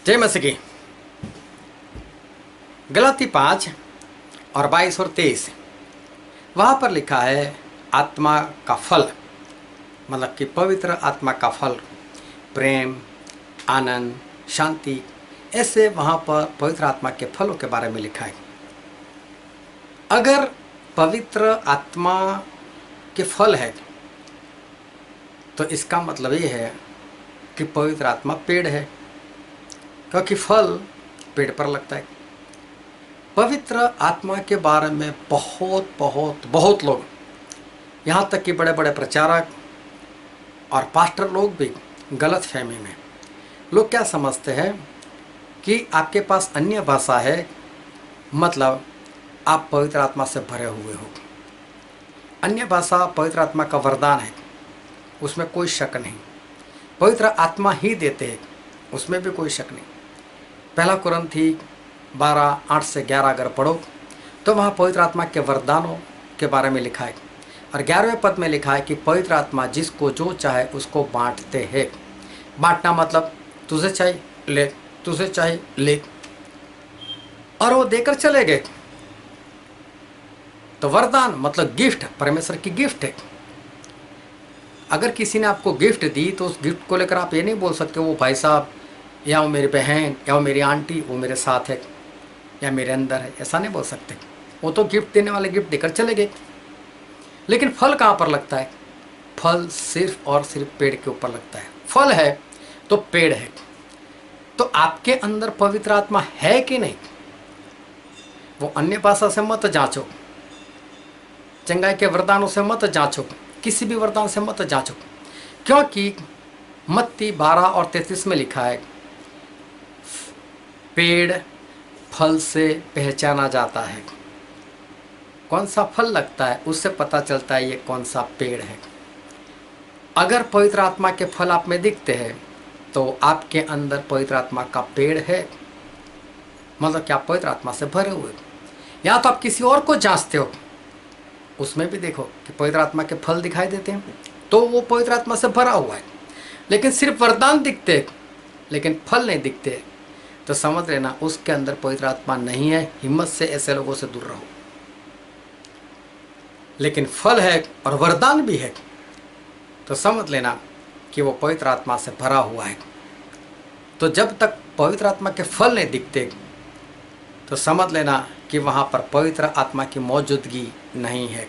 जय मसीह की। गलाती 5 और 22 और 23 वहाँ पर लिखा है आत्मा का फल, मतलब कि पवित्र आत्मा का फल प्रेम, आनंद, शांति, ऐसे वहाँ पर पवित्र आत्मा के फलों के बारे में लिखा है। अगर पवित्र आत्मा के फल है तो इसका मतलब ये है कि पवित्र आत्मा पेड़ है, क्योंकि फल पेड़ पर लगता है। पवित्र आत्मा के बारे में बहुत बहुत बहुत लोग, यहाँ तक कि बड़े बड़े प्रचारक और पास्टर लोग भी गलत फहमी में, लोग क्या समझते हैं कि आपके पास अन्य भाषा है मतलब आप पवित्र आत्मा से भरे हुए हो। अन्य भाषा पवित्र आत्मा का वरदान है, उसमें कोई शक नहीं। पवित्र आत्मा ही देते हैं, उसमें भी कोई शक नहीं। पहला कुरिन्थी 12:8 से 11 अगर पढ़ो तो वहाँ पवित्र आत्मा के वरदानों के बारे में लिखा है और 11वें पद में लिखा है कि पवित्र आत्मा जिसको जो चाहे उसको बांटते हैं। बांटना मतलब तुझे चाहिए ले, तुझे चाहिए ले, और वो देकर चले गए। तो वरदान मतलब गिफ्ट, परमेश्वर की गिफ्ट है। अगर किसी ने आपको गिफ्ट दी तो उस गिफ्ट को लेकर आप ये नहीं बोल सकते वो भाई साहब या वो मेरी बहन या वो मेरी आंटी वो मेरे साथ है या मेरे अंदर है, ऐसा नहीं बोल सकते। वो तो गिफ्ट देने वाले गिफ्ट देकर चले गए। लेकिन फल कहाँ पर लगता है? फल सिर्फ और सिर्फ पेड़ के ऊपर लगता है। फल है तो पेड़ है। तो आपके अंदर पवित्र आत्मा है कि नहीं, वो अन्य भाषा से मत जांचो, चंगाई के वरदानों से मत जांचो, किसी भी वरदान से मत जांचो, क्योंकि मत्ती 12 और 33 में लिखा है पेड़ फल से पहचाना जाता है। कौन सा फल लगता है उससे पता चलता है ये कौन सा पेड़ है। अगर पवित्र आत्मा के फल आप में दिखते हैं तो आपके अंदर पवित्र आत्मा का पेड़ है, मतलब कि आप पवित्र आत्मा से भरे हुए। या तो आप किसी और को जांचते हो, उसमें भी देखो कि पवित्र आत्मा के फल दिखाई देते हैं तो वो पवित्र आत्मा से भरा हुआ है। लेकिन सिर्फ वरदान दिखते लेकिन फल नहीं दिखते तो समझ लेना उसके अंदर पवित्र आत्मा नहीं है। हिम्मत से ऐसे लोगों से दूर रहो। लेकिन फल है और वरदान भी है तो समझ लेना कि वो पवित्र आत्मा से भरा हुआ है। तो जब तक पवित्र आत्मा के फल नहीं दिखते तो समझ लेना कि वहाँ पर पवित्र आत्मा की मौजूदगी नहीं है।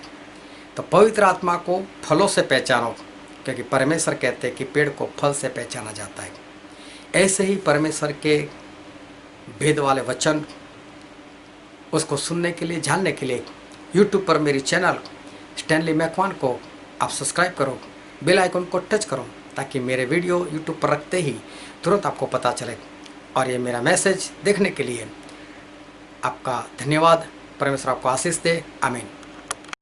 तो पवित्र आत्मा को फलों से पहचानो, क्योंकि परमेश्वर कहते हैं कि पेड़ को फल से पहचाना जाता है। ऐसे ही परमेश्वर के भेद वाले वचन उसको सुनने के लिए, जानने के लिए यूट्यूब पर मेरी चैनल स्टैनली मैकवान को आप सब्सक्राइब करो, बेल आइकन को टच करो, ताकि मेरे वीडियो यूट्यूब पर रखते ही तुरंत आपको पता चले। और ये मेरा मैसेज देखने के लिए आपका धन्यवाद। परमेश्वर आपको आशीष दे। आमीन।